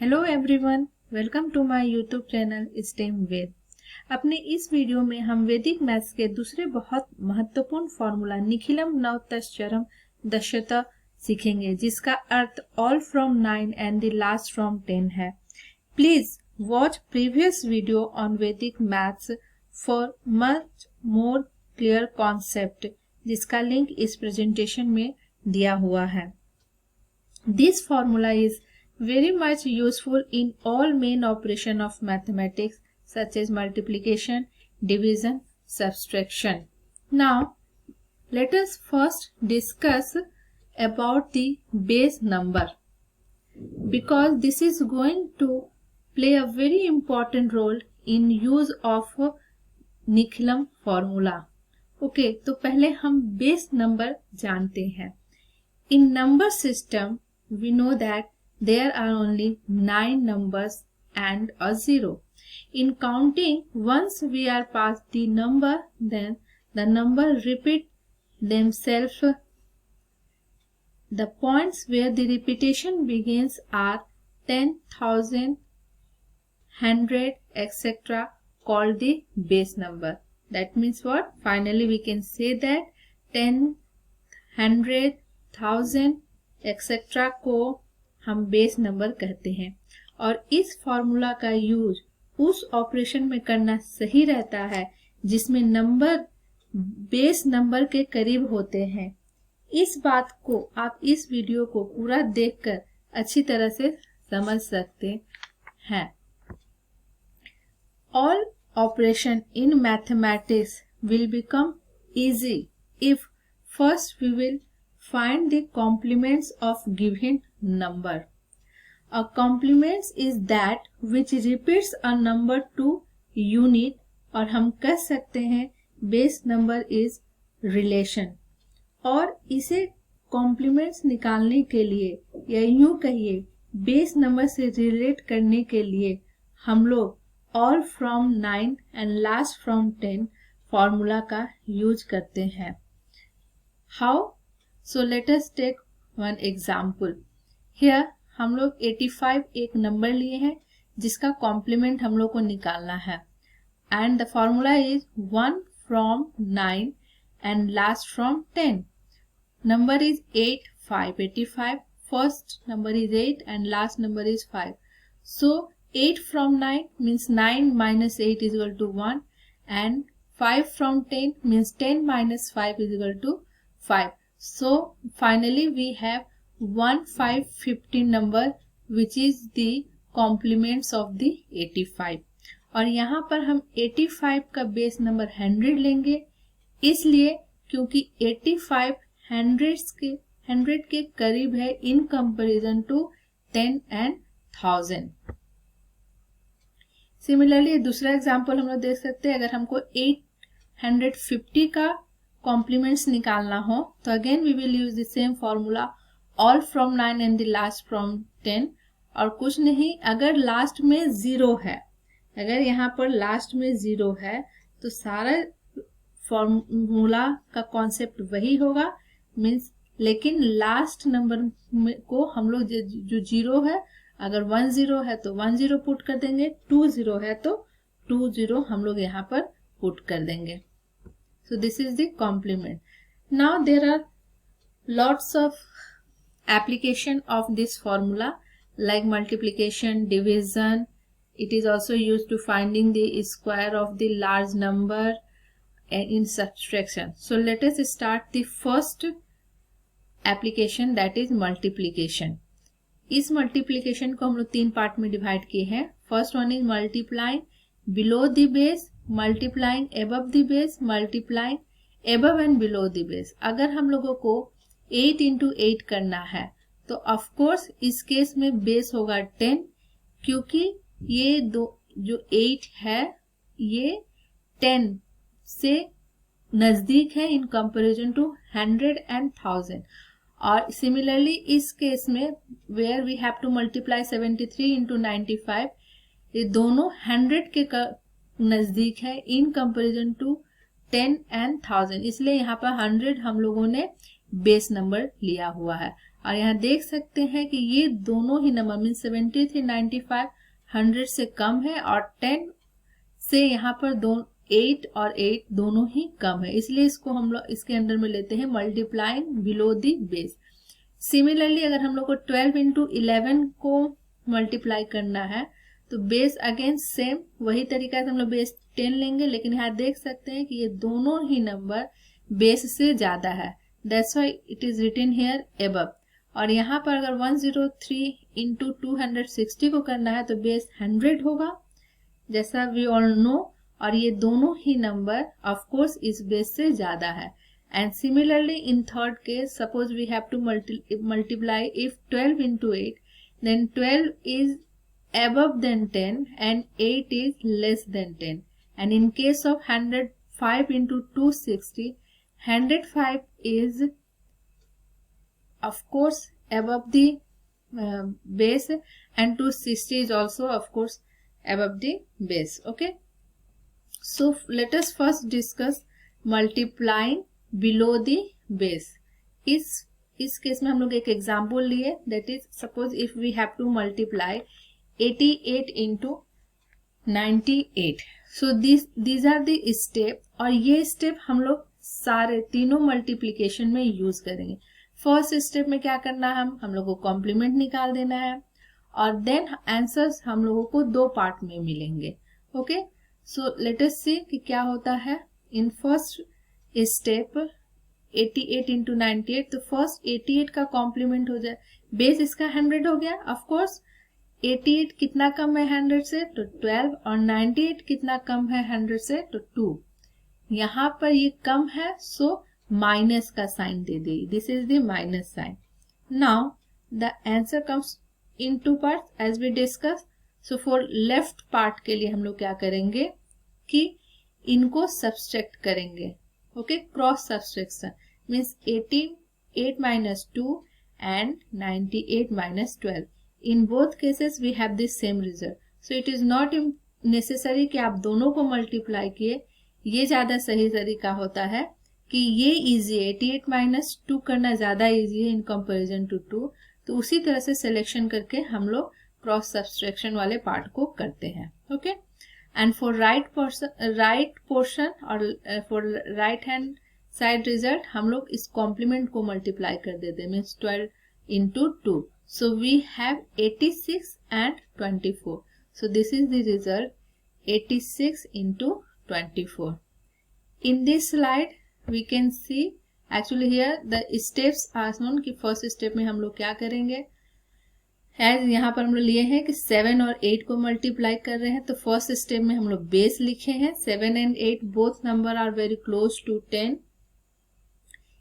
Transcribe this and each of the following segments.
Hello everyone, welcome to my YouTube channel stem Ved. अपने इस video में हम वैदिक मैथ्स के दूसरे बहुत महत्वपूर्ण फॉर्मूला निखिलम नवतश्चरम दशता सीखेंगे, जिसका अर्थ all from 9 and the last from 10 है। Please watch previous video on Vedic maths for much more clear concept, जिसका लिंक इस प्रेजेंटेशन में दिया हुआ है। This formula is very much useful in all main operation of mathematics such as multiplication, division, subtraction. Now let us first discuss about the base number, because this is going to play a very important role in use of Nikhilam formula. Okay, तो पहले हम base number जानते हैं। In number system we know that there are only 9 numbers and a 0. In counting, once we are past the number, then the number repeat themselves. The points where the repetition begins are 10,000, 100, etc. called the base number. That means what? Finally, we can say that 10, 100, 1000, etc. को हम base number कहते हैं, और इस formula का use उस operation में करना सही रहता है जिसमें नंबर बेस नंबर के करीब होते हैं। इस बात को आप इस वीडियो को पूरा देखकर अच्छी तरह से समझ सकते हैं। All operation in mathematics will become easy if first we will find the complements of given number. A complement is that which repeats a number to unit, और हम कह सकते हैं base number is relation। और इसे complements निकालने के लिए या यूं कहिए base number से relate करने के लिए हम लोग all from 9 and last from 10 formula का यूज करते हैं। How? So let us take one example. Here हम लोग 85 एक नंबर लिए हैं जिसका कॉम्प्लीमेंट हम लोग को निकालना है, and the formula is 1 from 9 and last from 10. Number is 8, 5, 85. First number is 8 and last number is 5. So 8 from 9 means 9 minus 8 is equal to 1, and 5 from 10 means 10 minus 5 is equal to 5. So finally we have 1515 number which is the complements of the 85, और यहाँ पर हम 85 का base number 100 लेंगे, इसलिए क्योंकि 85 100 के करीब है in comparison to 10 and 1000। Similarly दूसरा एग्जांपल हम लोग देख सकते हैं। अगर हमको 850 का कॉम्प्लीमेंट्स निकालना हो तो again we will use the same formula all from 9 and the last from 10, और कुछ नहीं, अगर लास्ट में 0 है, अगर यहाँ पर लास्ट में 0 है तो सारा फॉर्मूला का कॉन्सेप्ट वही होगा, मीन्स लेकिन लास्ट नंबर को हम लोग जो 0 है, अगर 10 है तो 10 पुट कर देंगे, 20 है तो 20 हम लोग यहाँ पर पुट कर देंगे। So this is the complement. Now there are lots of application of this formula like multiplication, division. It is also used to finding the square of the large number and in subtraction. So let us start the first application, that is multiplication. इस multiplication को हम लोग 3 part में divide किए हैं। First one is multiplying below the base, multiplying above the base, multiplying above and below the base। अगर हम लोगों को 8 into 8 करना है तो ऑफ कोर्स इस केस में बेस होगा 10, क्योंकि ये दो जो 8 है ये 10 से नजदीक है इन कंपैरिजन टू 100 and 1000। और सिमिलरली इस केस में where we have to multiply 73 into 95, ये दोनों 100 के नजदीक है इन कंपैरिजन टू 10 and 1000, इसलिए यहाँ पर 100 हम लोगों ने बेस नंबर लिया हुआ है। और यहाँ देख सकते हैं कि ये दोनों ही नंबर मीन 73, 95 100 से कम है और 10 से यहाँ पर 8 और 8 दोनों ही कम है, इसलिए इसको हम लोग इसके अंडर में लेते हैं multiplying below the base. Similarly अगर हम लोग को 12 इंटू 11 को मल्टीप्लाई करना है तो बेस अगेन सेम वही तरीका से हम लोग बेस 10 लेंगे, लेकिन यहाँ देख सकते हैं कि ये दोनों ही नंबर बेस से ज्यादा है, that's why it is written here above. और यहाँ पर अगर 103 इंटू 260 को करना है तो बेस 100 होगा जैसा वी ऑल नो, और ये दोनों ही नंबर ऑफ कोर्स इस बेस से ज्यादा है। And similarly in third case suppose we have to multiply if 12 into 8 then 12 is above than 10 and 8 is less than 10, and in case of 105 into 260 105 is of course above the base and 260 is also of course above the base. Okay, so let us first discuss multiplying below the base. इस case में हम लोग एक example लिए, that is suppose if we have to multiply 88 into 98, so these are the step, और ये step हम लोग सारे तीनों मल्टीप्लीकेशन में यूज करेंगे। फर्स्ट स्टेप में क्या करना है, हम लोग को कॉम्प्लीमेंट निकाल देना है और देन आंसर्स हम लोगों को दो पार्ट में मिलेंगे। ओके, सो लेट अस सी कि क्या होता है। इन फर्स्ट स्टेप 88 into 98, तो फर्स्ट 88 का कॉम्प्लीमेंट हो जाए, बेस इसका 100 हो गया। ऑफ कोर्स 88 कितना कम है 100 से, तो 12, और 98 कितना कम है 100 से, तो 2। यहाँ पर ये कम है सो माइनस का साइन दे दी, this is the minus sign. Now the answer comes in two part as we discuss. So for left part के लिए हम लोग क्या करेंगे कि इनको सब्सट्रैक्ट करेंगे। Okay, cross subtraction means 88 minus 2 and 98 minus 12. In both cases we have the same result. So it is not necessary कि आप दोनों को मल्टीप्लाई किए, ये ज्यादा सही तरीका होता है कि ये इजी है, 88 minus 2 करना ज्यादा इजी है इन कंपैरिजन टू 2। तो उसी तरह से सिलेक्शन करके हम लोग क्रॉस सब्सट्रैक्शन वाले पार्ट को करते हैं। Okay, and for right portion और for right hand side result हम लोग इस कॉम्प्लीमेंट को मल्टीप्लाई कर देते हैं, means 12 into 2. So we have 86 and 24. So this is the result, 86 into 24. In this slide we can see actually here the steps are shown कि first step में हम लोग क्या करेंगे। एज यहाँ पर हम लोग लिए हैं कि 7 और 8 को मल्टीप्लाई कर रहे हैं, तो फर्स्ट स्टेप में हम लोग बेस लिखे हैं। 7 and 8 both number are very close to 10,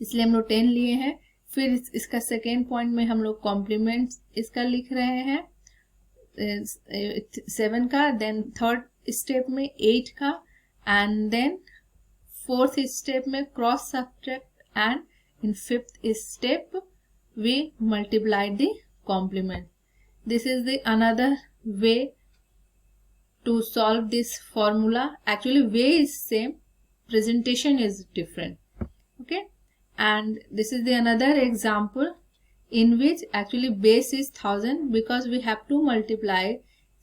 इसलिए हम लोग 10 लिए हैं। फिर इसका सेकेंड पॉइंट में हम लोग कॉम्प्लीमेंट इसका लिख रहे हैं 7 का, देन थर्ड स्टेप में 8 का, एंड देन फोर्थ स्टेप में cross subtract, and in fifth step we multiply the complement. This is the another way to solve this formula. Actually way is same, presentation is different. Okay, and this is the another example in which actually base is 1000 because we have to multiply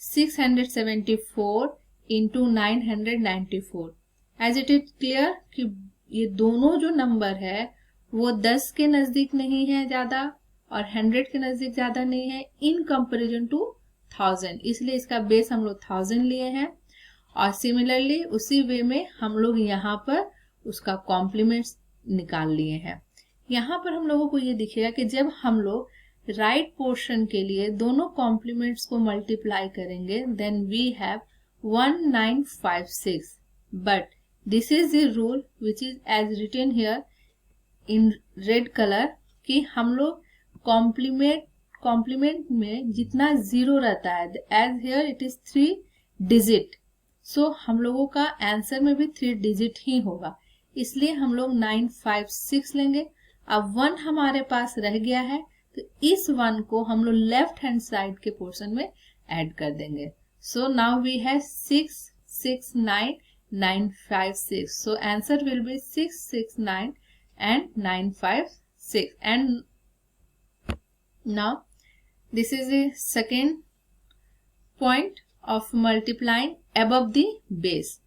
674 into 994. As it is clear कि ये दोनों जो number है वो 10 के नजदीक नहीं है ज्यादा और 100 के नजदीक ज्यादा नहीं है इन कंपैरिजन टू 1000, इसलिए इसका बेस हम लोग 1000 लिए हैं। और सिमिलरली उसी वे में हम लोग यहाँ पर उसका कॉम्प्लीमेंट्स निकाल लिए हैं। यहाँ पर हम लोगों को ये दिखेगा कि जब हम लोग राइट पोर्शन के लिए दोनों कॉम्प्लीमेंट्स को मल्टीप्लाई करेंगे then we have 1956, but this is the rule which is as written here in red colour कि हम लोग कॉम्प्लीमेंट में जितना जीरो रहता है, as here it is 3 digit, so हम लोगों का आंसर में भी 3 डिजिट ही होगा, इसलिए हम लोग 956 लेंगे। अब 1 हमारे पास रह गया है तो इस 1 को हम लोग लेफ्ट हैंड साइड के पोर्शन में ऐड कर देंगे। So now we have 669956, so answer will be 669 and 956, and Now this is the second point of multiplying above the base.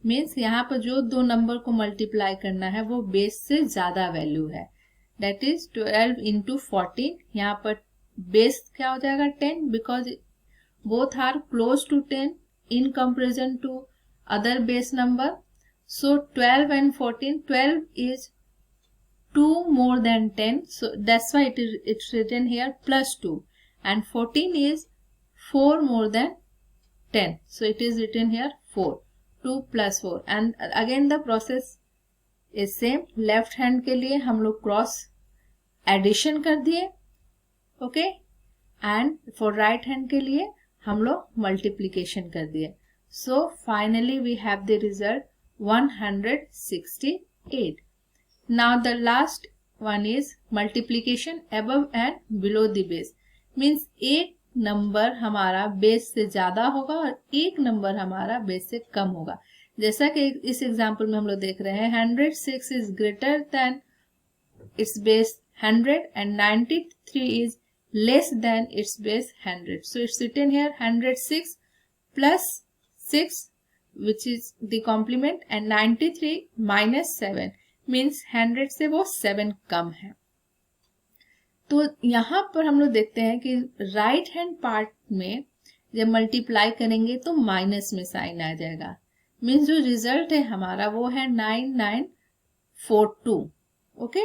Means यहाँ पर जो दो नंबर को मल्टीप्लाई करना है वो बेस से ज्यादा वैल्यू है. That is 12 into 14. यहाँ पर बेस क्या हो जाएगा 10, because both are close to 10 in comparison to other base number. So 12 and 14, 12 is 2 more than 10, so that's why it's written here plus 2, and 14 is 4 more than 10, so it is written here 4. 2 plus 4, and again the process is same. Left hand के लिए हम लोग cross addition कर दिए, okay, and for right hand के लिए हम लोग मल्टीप्लीकेशन कर दिए. So finally we have the result 168. Now the last one is multiplication above and below the base. Means एक नंबर हमारा बेस से ज्यादा होगा और एक नंबर हमारा बेस से कम होगा. जैसा कि इस एग्जांपल में हम लोग देख रहे हैं 106 is greater than it's base 100 and 93 is less than its base 100. So it's written here 106 plus 6, which is the complement, and 93 minus 7 means 100 से वो 7 कम है. तो यहाँ पर हम लोग देखते हैं कि राइट हैंड पार्ट में जब मल्टीप्लाई करेंगे तो माइनस में साइन आ जाएगा. मीन्स जो रिजल्ट है हमारा वो है 9942. ओके,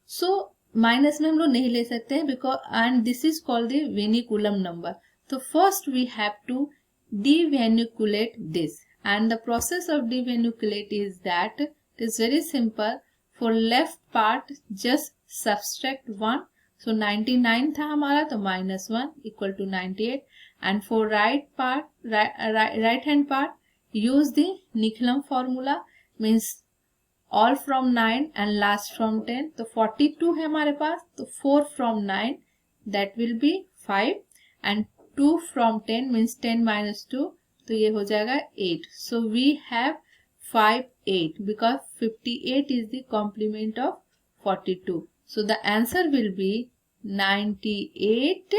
सो माइनस में हम लोग नहीं ले सकते हैं because and this is called the vinculum number. तो first we have to devanuculate this, and the process of devanuculate is that it is very simple. For left part just subtract 1, so 99 था हमारा तो minus 1 equal to 98, and for right part right hand part use the Nichilam formula, means all from 9 and last from 10. तो 42 है हमारे पास, तो 4 from 9 that will be 5, and 2 from 10 means 10 minus 2, तो ये हो जाएगा 8. So we have 58 because 58 is the complement of 42. So the answer will be 98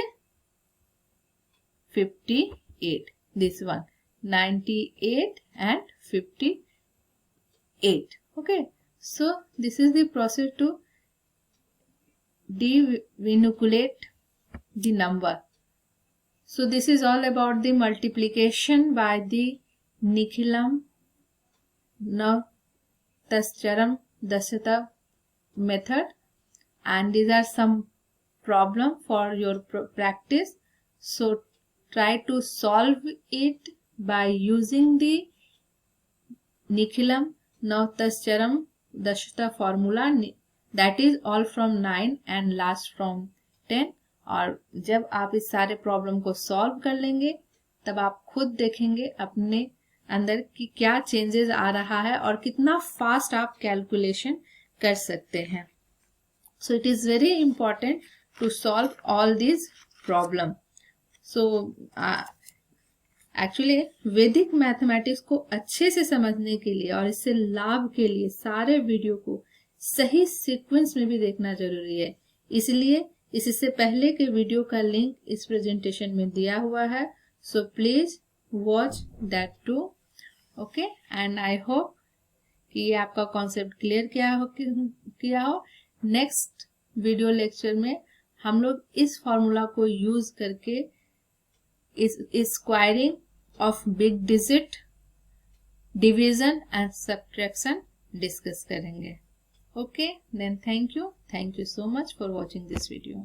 58. This one 98 and 58. Okay, so this is the process to devanuculate the number. So this is all about the multiplication by the Nichilam Navtascharam Dashata method, and these are some problem for your practice. So try to solve it by using the Nichilam Navtascharam Dashata formula, that is all from 9 and last from 10. और जब आप इस सारे problem को solve कर लेंगे तब आप खुद देखेंगे अपने अंदर कि क्या चेंजेस आ रहा है और कितना फास्ट आप कैलकुलेशन कर सकते हैं. So it is very important to solve all this problem. So actually Vedic mathematics को अच्छे से समझने के लिए और इससे लाभ के लिए सारे वीडियो को सही सीक्वेंस में भी देखना जरूरी है. इसलिए इससे पहले के वीडियो का लिंक इस प्रेजेंटेशन में दिया हुआ है. So please watch that too. Okay, and I hope कि ये आपका कॉन्सेप्ट क्लियर किया हो. नेक्स्ट वीडियो लेक्चर में हम लोग इस फॉर्मूला को यूज करके इस squaring of big digit, division and subtraction discuss करेंगे. Okay, then thank you so much for watching this video.